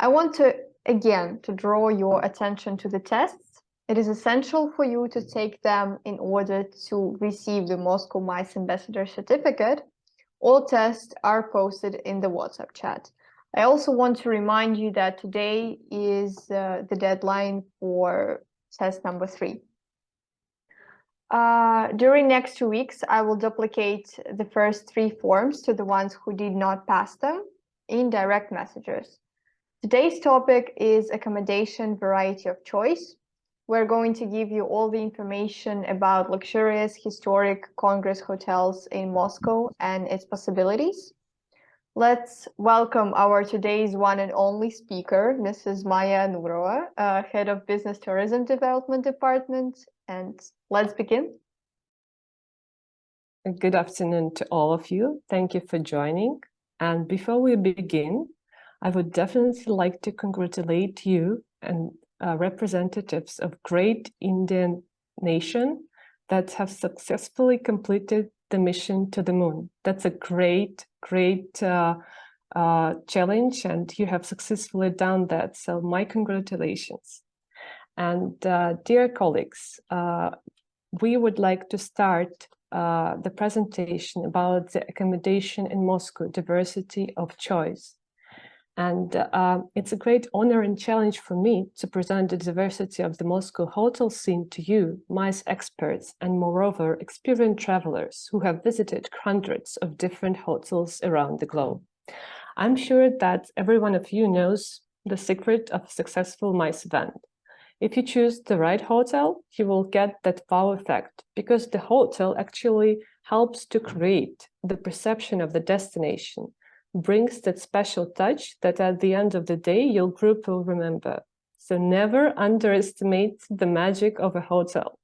I want to, again, to draw your attention to the tests. It is essential for you to take them in order to receive the Moscow Mice Ambassador certificate. All tests are posted in the WhatsApp chat. I also want to remind you that today is the deadline for test number 3. During next 2 weeks, I will duplicate the first 3 forms to the ones who did not pass them in direct messages. Today's topic is accommodation variety of choice. We're going to give you all the information about luxurious historic Congress hotels in Moscow and its possibilities. Let's welcome our today's one and only speaker, Mrs. Maya Nurova, Head of Business Tourism Development Department, and let's begin. Good afternoon to all of you. Thank you for joining. And before we begin, I would definitely like to congratulate you and representatives of great Indian nation that have successfully completed the mission to the moon. That's a great challenge, and you have successfully done that. So my congratulations. And dear colleagues, we would like to start the presentation about the accommodation in Moscow, diversity of choice. And it's a great honor and challenge for me to present the diversity of the Moscow hotel scene to you, MICE experts, and moreover, experienced travelers who have visited hundreds of different hotels around the globe. I'm sure that every one of you knows the secret of a successful MICE event. If you choose the right hotel, you will get that wow effect, because the hotel actually helps to create the perception of the destination, brings that special touch that at the end of the day, your group will remember. So never underestimate the magic of a hotel.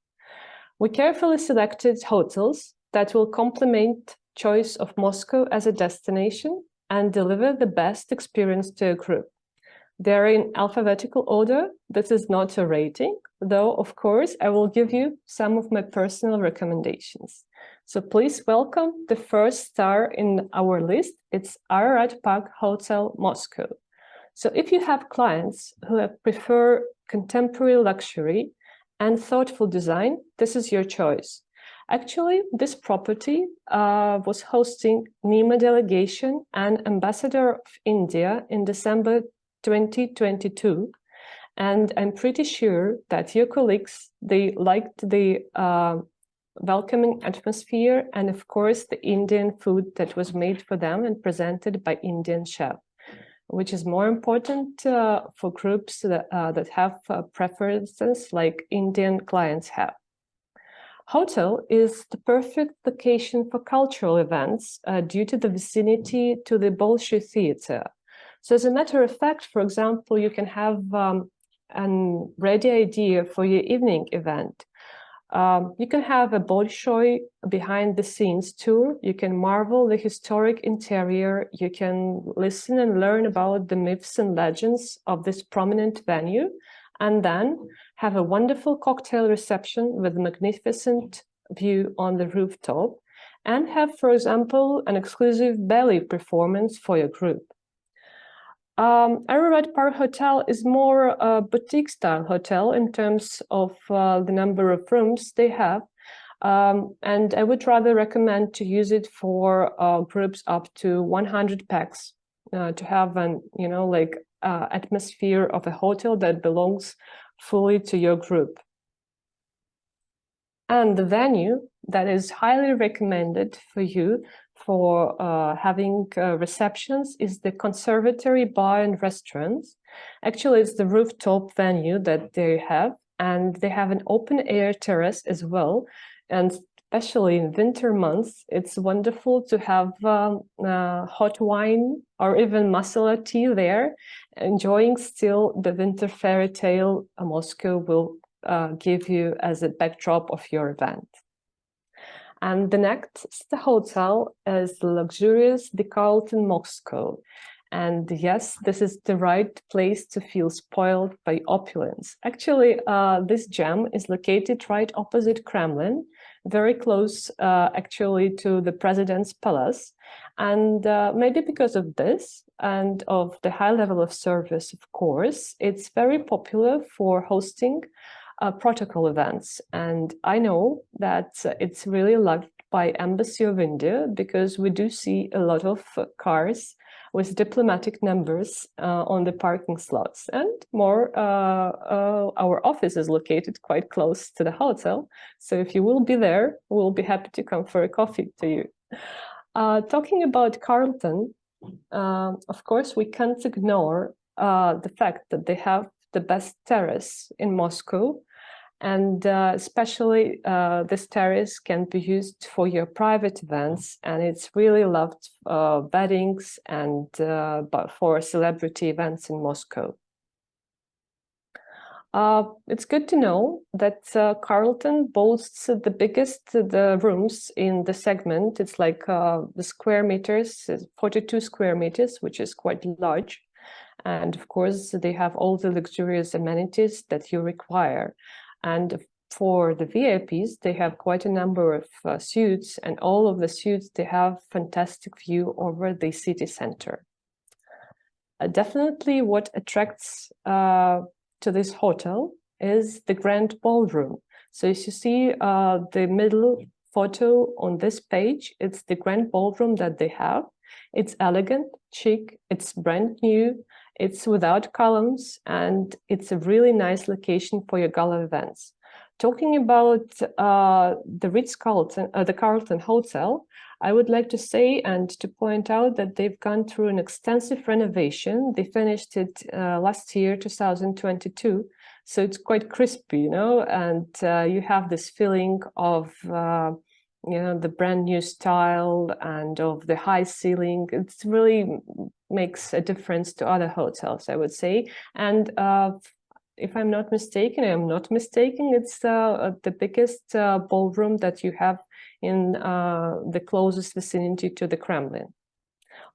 We carefully selected hotels that will complement choice of Moscow as a destination and deliver the best experience to a group. They're in alphabetical order. This is not a rating, though, of course, I will give you some of my personal recommendations. So please welcome the first star in our list. It's Ararat Park Hotel, Moscow. So if you have clients who prefer contemporary luxury and thoughtful design, this is your choice. Actually, this property was hosting NEMA delegation and Ambassador of India in December 2022, and I'm pretty sure that your colleagues, they liked the welcoming atmosphere and of course the Indian food that was made for them and presented by Indian chef, which is more important for groups that have preferences like Indian clients have. Hotel is the perfect location for cultural events due to the vicinity to the Bolshoi Theater. So as a matter of fact, for example, you can have a ready idea for your evening event. You can have a Bolshoi behind the scenes tour. You can marvel the historic interior. You can listen and learn about the myths and legends of this prominent venue, and then have a wonderful cocktail reception with a magnificent view on the rooftop, and have, for example, an exclusive ballet performance for your group. Ararat Park Hotel is more a boutique-style hotel in terms of the number of rooms they have, and I would rather recommend to use it for groups up to 100 pax to have an atmosphere of a hotel that belongs fully to your group. And the venue that is highly recommended for you for having receptions is the Conservatory Bar and Restaurants. Actually, it's the rooftop venue that they have, and they have an open air terrace as well. And especially in winter months, it's wonderful to have hot wine or even masala tea there, enjoying still the winter fairy tale Moscow will give you as a backdrop of your event. And the next hotel is the luxurious The Carlton Moscow. And yes, this is the right place to feel spoiled by opulence. Actually, this gem is located right opposite Kremlin, very close actually to the President's Palace. And maybe because of this and of the high level of service, of course, it's very popular for hosting protocol events. And I know that it's really loved by Embassy of India because we do see a lot of cars with diplomatic numbers on the parking slots. And more, our office is located quite close to the hotel. So if you will be there, we'll be happy to come for a coffee to you. Talking about Carlton, of course, we can't ignore the fact that they have the best terrace in Moscow. And especially this terrace can be used for your private events, and it's really loved weddings and for celebrity events in Moscow. It's good to know that Carlton boasts the biggest the rooms in the segment. It's like the square meters, 42 square meters, which is quite large. And of course, they have all the luxurious amenities that you require. And for the VIPs, they have quite a number of suites, and all of the suites, they have fantastic view over the city center. Definitely what attracts to this hotel is the grand ballroom. So as you see the middle photo on this page, it's the grand ballroom that they have. It's elegant, chic, it's brand new, it's without columns, and it's a really nice location for your gala events. Talking about the Ritz-Carlton, the Carlton Hotel, I would like to say and to point out that they've gone through an extensive renovation. They finished it last year, 2022. So it's quite crispy, you know, and you have this feeling of, you know, the brand new style and of the high ceiling. It really makes a difference to other hotels, I would say. And if I'm not mistaken, it's the biggest ballroom that you have in the closest vicinity to the Kremlin.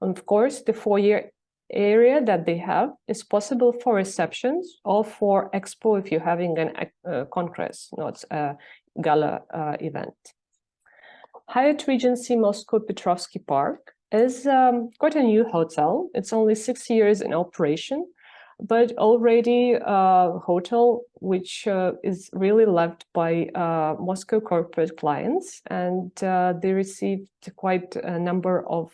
And of course, the foyer area that they have is possible for receptions or for expo if you're having a congress, not a gala event. Hyatt Regency Moscow Petrovsky Park is quite a new hotel. It's only 6 years in operation, but already a hotel which is really loved by Moscow corporate clients, and they received quite a number of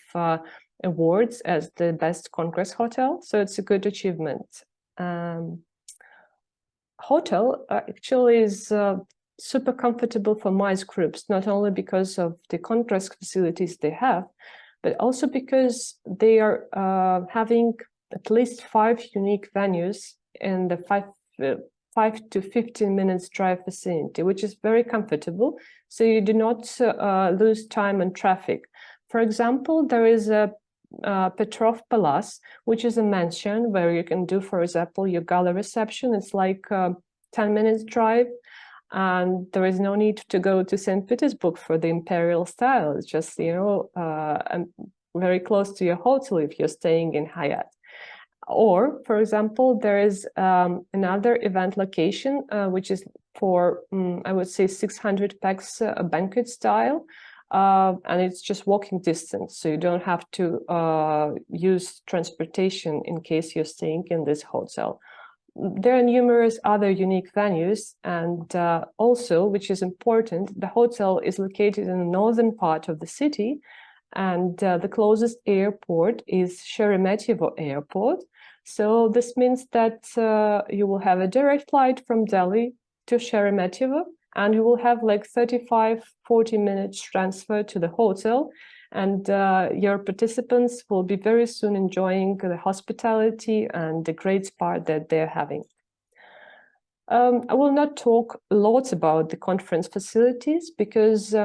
awards as the best congress hotel, so it's a good achievement. Hotel actually is super comfortable for MICE groups, not only because of the congress facilities they have, but also because they are having at least 5 unique venues in the 5 to 15 minutes drive vicinity, which is very comfortable. So you do not lose time on traffic. For example, there is a Petrov Palace, which is a mansion where you can do, for example, your gala reception. It's like 10 minutes drive, and there is no need to go to St. Petersburg for the imperial style. It's just, you know, very close to your hotel if you're staying in Hyatt. Or, for example, there is another event location, which is for, I would say, 600 pax banquet style. And it's just walking distance, so you don't have to use transportation in case you're staying in this hotel. There are numerous other unique venues, and also, which is important, the hotel is located in the northern part of the city, and the closest airport is Sheremetyevo Airport. So this means that you will have a direct flight from Delhi to Sheremetyevo, and you will have like 35-40 minutes transfer to the hotel, and your participants will be very soon enjoying the hospitality and the great spa that they're having. I will not talk lots about the conference facilities because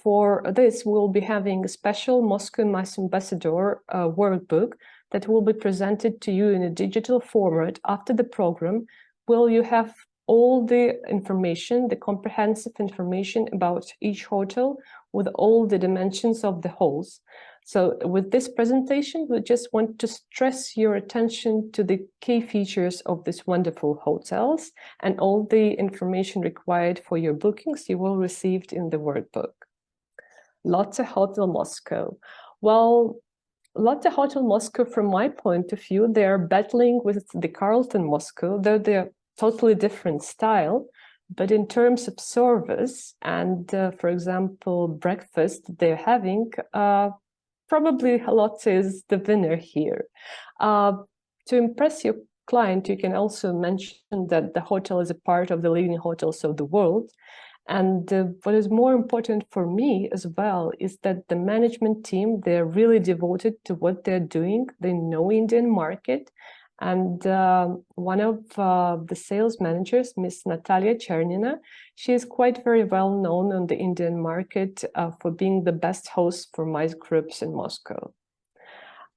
for this we'll be having a special Moscow MICE Ambassador workbook that will be presented to you in a digital format after the program, where you have all the information, the comprehensive information about each hotel with all the dimensions of the halls. So with this presentation, we just want to stress your attention to the key features of these wonderful hotels, and all the information required for your bookings you will receive in the workbook. Lotte Hotel Moscow. Well, Lotte Hotel Moscow, from my point of view, they are battling with the Carlton Moscow, though they're totally different style. But in terms of service and, for example, breakfast they're having, probably Lotte is the winner here. To impress your client, you can also mention that the hotel is a part of the leading hotels of the world. And what is more important for me as well is that the management team, they're really devoted to what they're doing. They know Indian market. And one of the sales managers, Miss Natalia Chernina, she is quite very well known on the Indian market for being the best host for MICE groups in Moscow.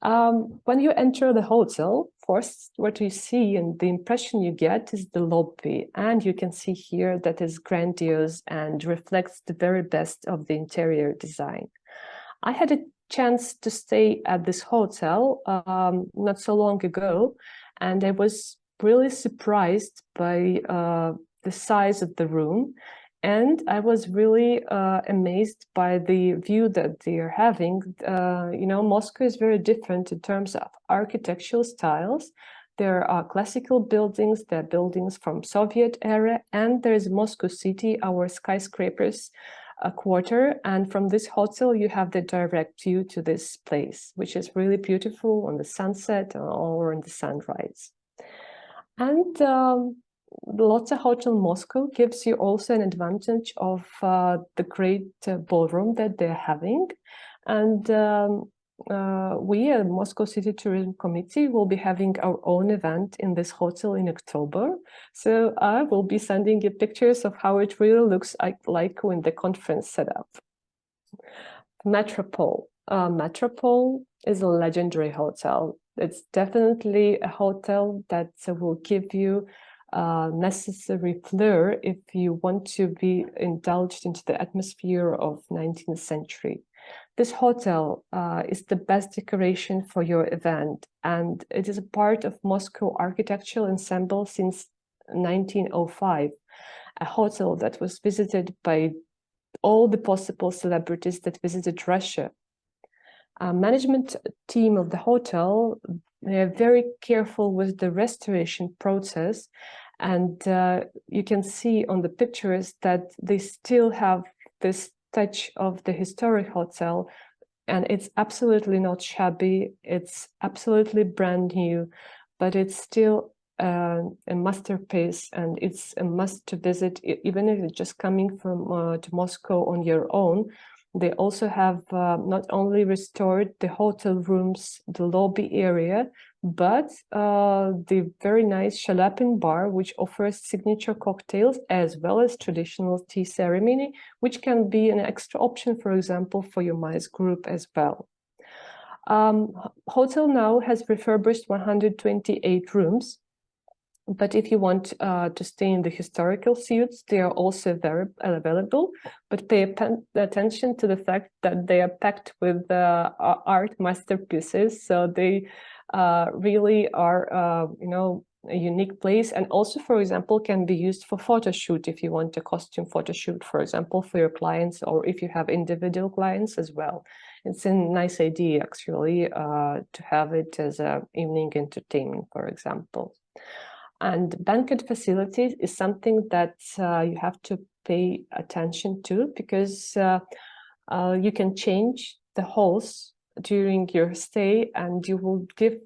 When you enter the hotel, first what you see and the impression you get is the lobby, and you can see here that is grandiose and reflects the very best of the interior design. I had a chance to stay at this hotel not so long ago, and I was really surprised by the size of the room. And I was really amazed by the view that they are having. You know, Moscow is very different in terms of architectural styles. There are classical buildings, there are buildings from Soviet era, and there is Moscow City, our skyscrapers quarter. And from this hotel, you have the direct view to this place, which is really beautiful on the sunset or on the sunrise. And the Lotte Hotel Moscow gives you also an advantage of the great ballroom that they're having. And we at Moscow City Tourism Committee will be having our own event in this hotel in October. So I will be sending you pictures of how it really looks like in the conference setup. Metropole. Metropole is a legendary hotel. It's definitely a hotel that will give you necessary flair if you want to be indulged into the atmosphere of 19th century. This hotel is the best decoration for your event, and it is a part of Moscow architectural ensemble since 1905, a hotel that was visited by all the possible celebrities that visited Russia. Management team of the hotel, they are very careful with the restoration process, and you can see on the pictures that they still have this touch of the historic hotel, and it's absolutely not shabby, it's absolutely brand new, but it's still a masterpiece, and it's a must to visit, even if you're just coming from to Moscow on your own. They also have not only restored the hotel rooms, the lobby area, but the very nice Shalapin bar, which offers signature cocktails as well as traditional tea ceremony, which can be an extra option, for example, for your MICE group as well. Hotel now has refurbished 128 rooms. But if you want to stay in the historical suites, they are also very available, but pay attention to the fact that they are packed with art masterpieces. So they really are, you know, a unique place. And also, for example, can be used for photo shoot if you want a costume photo shoot, for example, for your clients, or if you have individual clients as well. It's a nice idea, actually, to have it as an evening entertainment, for example. And banquet facilities is something that you have to pay attention to, because you can change the halls during your stay, and you will give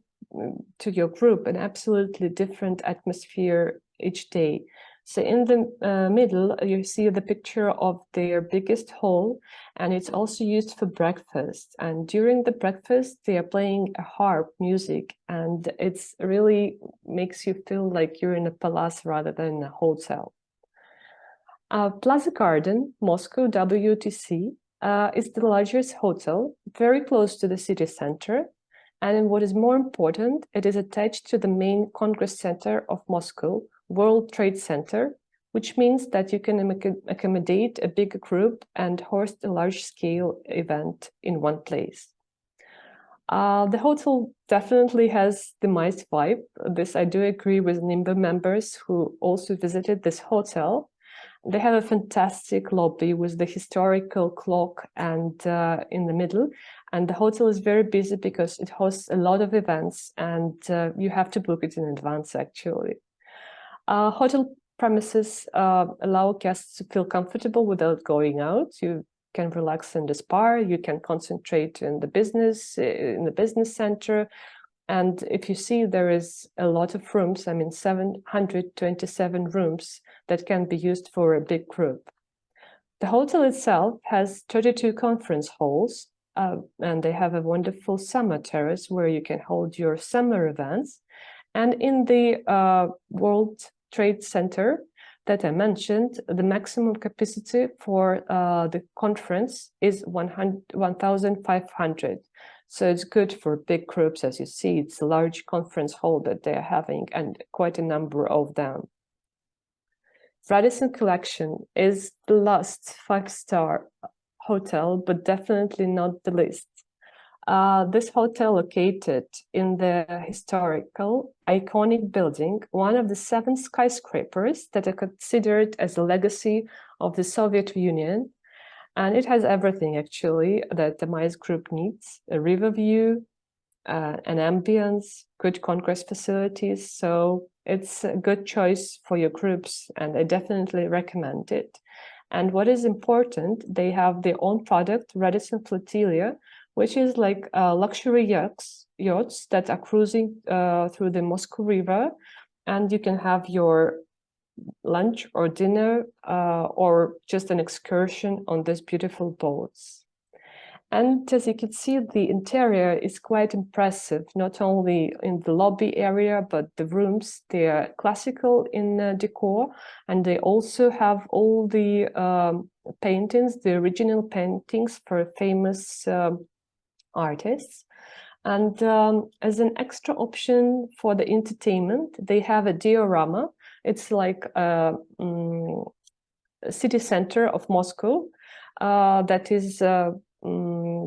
to your group an absolutely different atmosphere each day. So in the middle, you see the picture of their biggest hall, and it's also used for breakfast. And during the breakfast, they are playing a harp music, and it's really makes you feel like you're in a palace rather than a hotel. Plaza Garden, Moscow WTC, is the largest hotel, very close to the city center. And what is more important, it is attached to the main Congress Center of Moscow, World Trade Center, which means that you can accommodate a big group and host a large-scale event in one place. The hotel definitely has the MICE vibe. This I do agree with NIMBA members who also visited this hotel. They have a fantastic lobby with the historical clock and in the middle. And the hotel is very busy because it hosts a lot of events, and you have to book it in advance, actually. Hotel premises allow guests to feel comfortable without going out. You can relax in the spa, you can concentrate in the business center. And if you see, there is a lot of rooms, 727 rooms that can be used for a big group. The hotel itself has 32 conference halls, and they have a wonderful summer terrace where you can hold your summer events. And in the World Trade Center that I mentioned, the maximum capacity for the conference is 1,500. So it's good for big groups. As you see, it's a large conference hall that they're having, and quite a number of them. Radisson Collection is the last 5-star hotel, but definitely not the least. This hotel, located in the historical, iconic building, one of the 7 skyscrapers that are considered as a legacy of the Soviet Union. And it has everything, actually, that the MICE group needs: a river view, an ambience, good congress facilities. So it's a good choice for your groups, and I definitely recommend it. And what is important, they have their own product, Radisson Flotilla, which is like luxury yachts that are cruising through the Moscow River, and you can have your lunch or dinner or just an excursion on these beautiful boats. And as you can see, the interior is quite impressive, not only in the lobby area, but the rooms. They are classical in decor, and they also have all the paintings, the original paintings for famous artists. And as an extra option for the entertainment, they have a diorama. It's like a city center of Moscow that is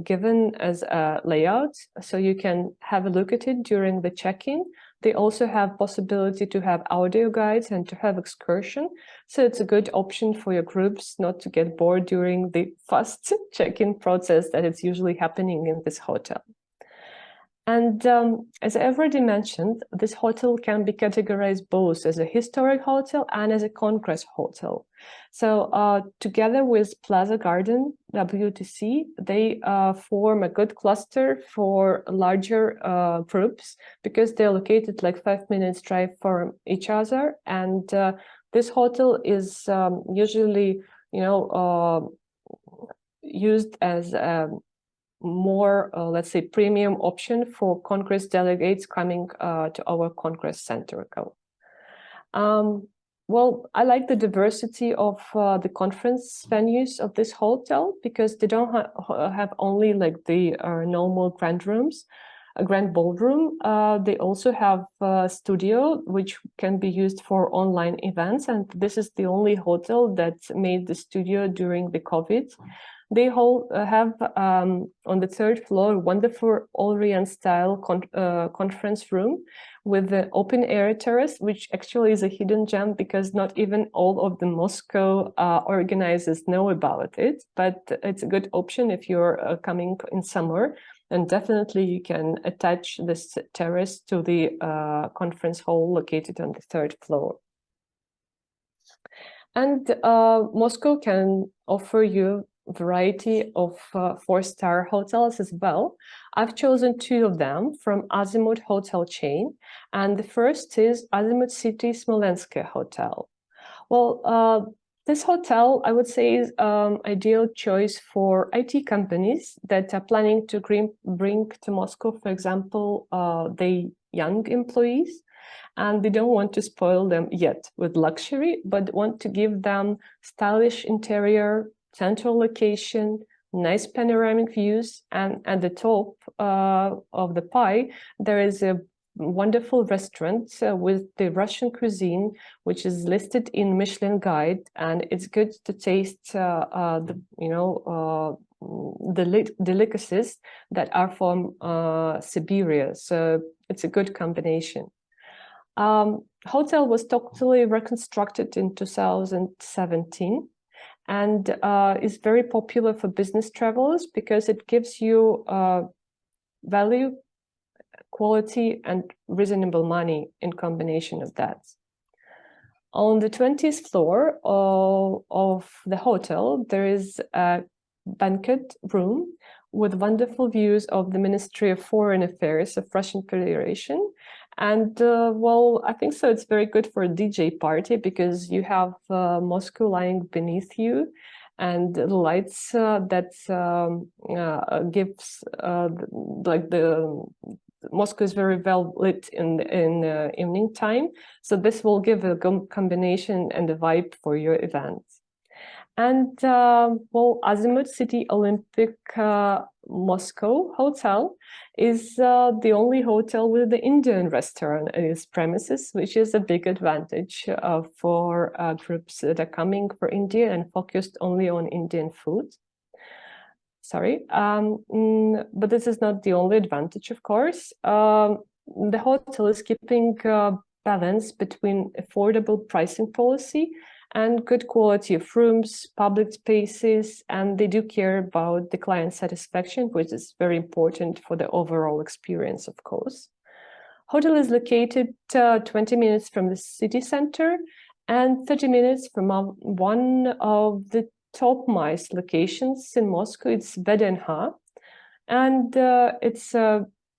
given as a layout, so you can have a look at it during the check-in. They also have possibility to have audio guides and to have excursion, so it's a good option for your groups not to get bored during the fast check-in process that is usually happening in this hotel. And as I already mentioned, this hotel can be categorized both as a historic hotel and as a congress hotel. So together with Plaza Garden, WTC, they form a good cluster for larger groups, because they're located like 5 minutes drive from each other. And this hotel is usually, used as more, let's say, premium option for Congress delegates coming to our Congress Center. Well, I like the diversity of the conference venues of this hotel, because they don't have only like the normal grand rooms, a grand ballroom. They also have a studio which can be used for online events, and this is the only hotel that made the studio during the COVID. They have on the 3rd floor wonderful Orient style conference room with the open air terrace, which actually is a hidden gem because not even all of the Moscow organizers know about it. But it's a good option if you're coming in summer, and definitely you can attach this terrace to the conference hall located on the 3rd floor. And Moscow can offer you variety of 4-star hotels as well. I've chosen 2 of them from Azimut hotel chain, and the first is Azimut City Smolensk Hotel. Well, this hotel, I would say, is ideal choice for IT companies that are planning to bring to Moscow, for example, the young employees, and they don't want to spoil them yet with luxury, but want to give them stylish interior, central location, nice panoramic views, and at the top of the pie, there is a wonderful restaurant with the Russian cuisine, which is listed in Michelin Guide, and it's good to taste the delicacies that are from Siberia. So it's a good combination. Hotel was totally reconstructed in 2017 and is very popular for business travelers because it gives you value, quality, and reasonable money in combination of that. On the 20th floor of the hotel, there is a banquet room with wonderful views of the Ministry of Foreign Affairs of Russian Federation. And well, I think so it's very good for a DJ party because you have Moscow lying beneath you and the lights that gives like the Moscow is very well lit in evening time. So this will give a combination and a vibe for your event. And well, Azimuth City Olympic Moscow Hotel is the only hotel with the Indian restaurant in its premises, which is a big advantage for groups that are coming for India and focused only on Indian food. Sorry, but this is not the only advantage, of course. The hotel is keeping balance between affordable pricing policy and good quality of rooms, public spaces, and they do care about the client satisfaction, which is very important for the overall experience, of course. Hotel is located 20 minutes from the city center and 30 minutes from one of the topmost locations in Moscow. It's Vedenha, and it's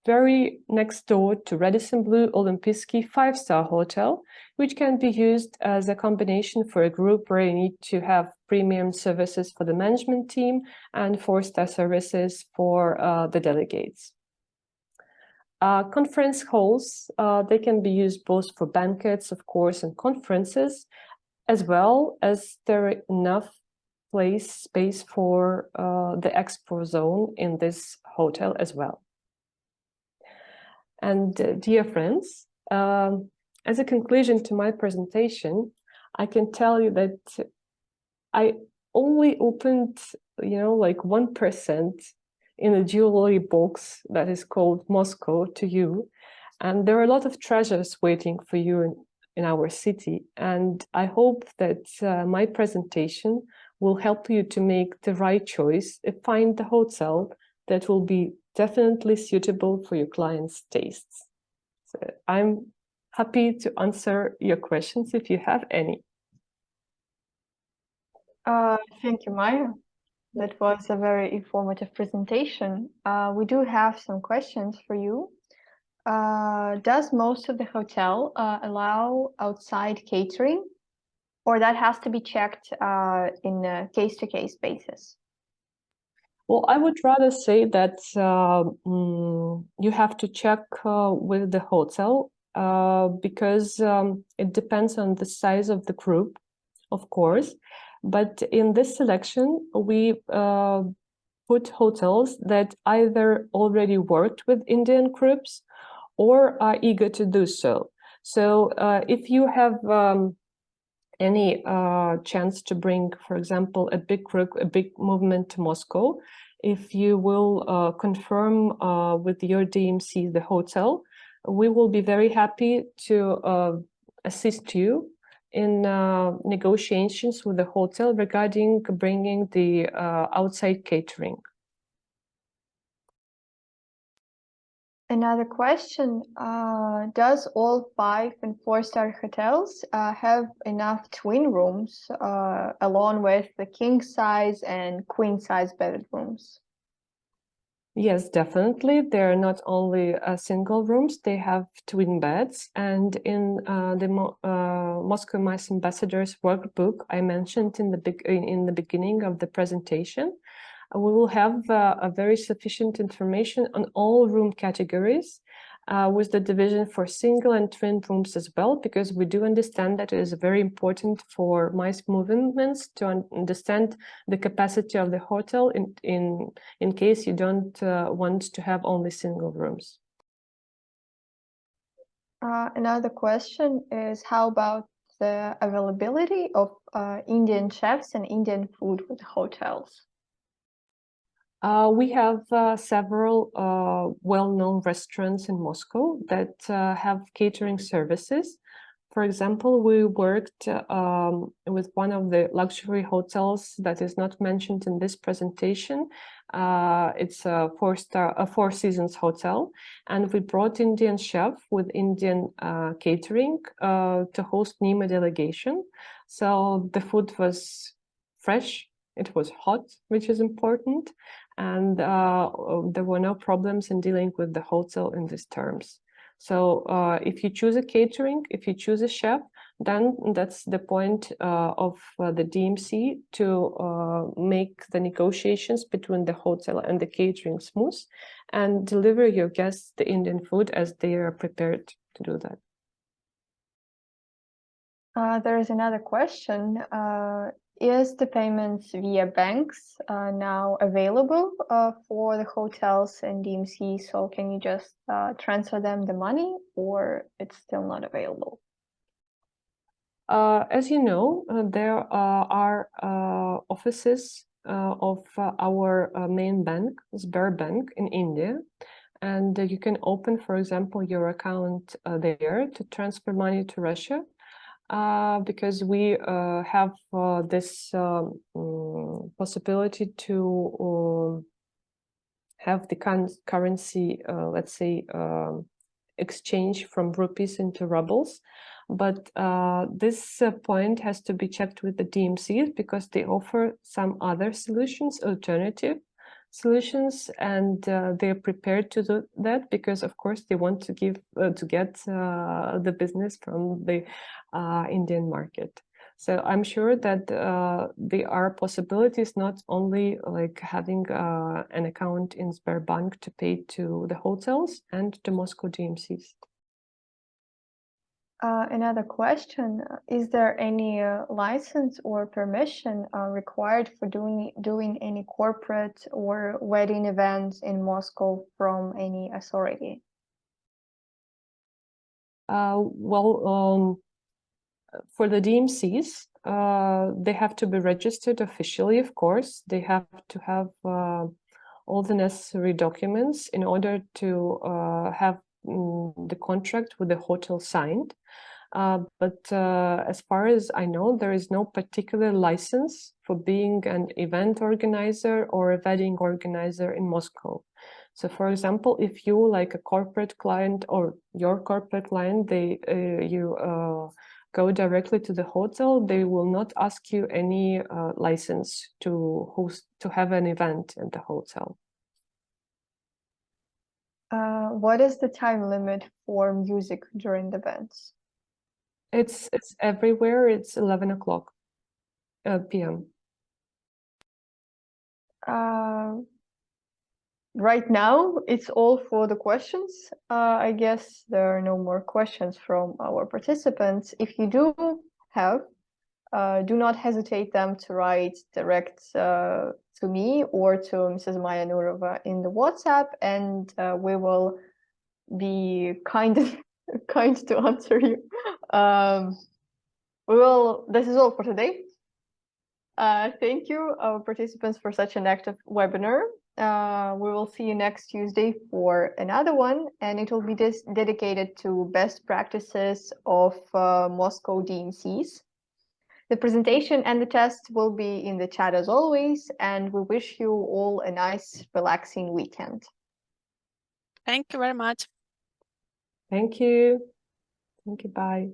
very next door to Radisson Blu Olimpijski 5-star hotel, which can be used as a combination for a group where you need to have premium services for the management team and 4-star services for the delegates. Conference halls, they can be used both for banquets, of course, and conferences, as well as there are enough space for the expo zone in this hotel as well. And dear friends, as a conclusion to my presentation, I can tell you that I only opened, like 1% in a jewelry box that is called Moscow to you. And there are a lot of treasures waiting for you in our city. And I hope that my presentation will help you to make the right choice and find the hotel that will be definitely suitable for your client's tastes. So I'm happy to answer your questions if you have any. Thank you, Maya. That was a very informative presentation. We do have some questions for you. Does most of the hotel allow outside catering, or that has to be checked in a case-to-case basis? Well, I would rather say that you have to check with the hotel because it depends on the size of the group, of course. But in this selection, we put hotels that either already worked with Indian groups or are eager to do so. So if you have any chance to bring, for example, a big group, a big movement to Moscow, if you will confirm with your DMC the hotel, we will be very happy to assist you in negotiations with the hotel regarding bringing the outside catering. Another question, does all 5- and 4-star hotels have enough twin rooms along with the king size and queen size bedrooms? Yes, definitely. They're not only single rooms, they have twin beds. And in the Moscow Mice Ambassadors workbook I mentioned in the beginning of the presentation, we will have a very sufficient information on all room categories with the division for single and twin rooms as well, because we do understand that it is very important for mice movements to understand the capacity of the hotel in case you don't want to have only single rooms. Another question is, how about the availability of Indian chefs and Indian food with hotels? We have several well-known restaurants in Moscow that have catering services. For example, we worked with one of the luxury hotels that is not mentioned in this presentation. It's a Four Seasons hotel, and we brought Indian chef with Indian catering to host NEMA delegation. So the food was fresh, it was hot, which is important, and there were no problems in dealing with the hotel in these terms. So if you choose a catering, if you choose a chef, then that's the point of the DMC to make the negotiations between the hotel and the catering smooth and deliver your guests the Indian food as they are prepared to do that. There is another question. Is the payments via banks now available for the hotels and DMC? So can you just transfer them the money, or it's still not available? As you know, there are offices of our main bank, Sberbank, in India, and you can open, for example, your account there to transfer money to Russia. Because we have this possibility to have the currency, let's say, exchange from rupees into rubles. But this point has to be checked with the DMCs because they offer some other solutions, alternative solutions, and they're prepared to do that because, of course, they want to get the business from the Indian market. So I'm sure that there are possibilities not only like having an account in Sberbank to pay to the hotels and the Moscow DMCs. Another question, is there any license or permission required for doing any corporate or wedding events in Moscow from any authority? For the DMCs, they have to be registered officially, of course. They have to have all the necessary documents in order to have the contract with the hotel signed. But as far as I know, there is no particular license for being an event organizer or a wedding organizer in Moscow. So, for example, if you like a corporate client or your corporate client, you go directly to the hotel, they will not ask you any license to have an event at the hotel. What is the time limit for music during the events? It's everywhere. It's 11 o'clock p.m. Right now, it's all for the questions. I guess there are no more questions from our participants. If you do have, do not hesitate them to write direct to me or to Mrs. Maya Nurova in the WhatsApp, and we will be kind to answer you. This is all for today. Thank you, our participants, for such an active webinar. We will see you next Tuesday for another one, and it will be dedicated to best practices of Moscow DMCs. The presentation and the test will be in the chat as always, and we wish you all a nice, relaxing weekend. Thank you very much. Thank you. Thank you. Bye.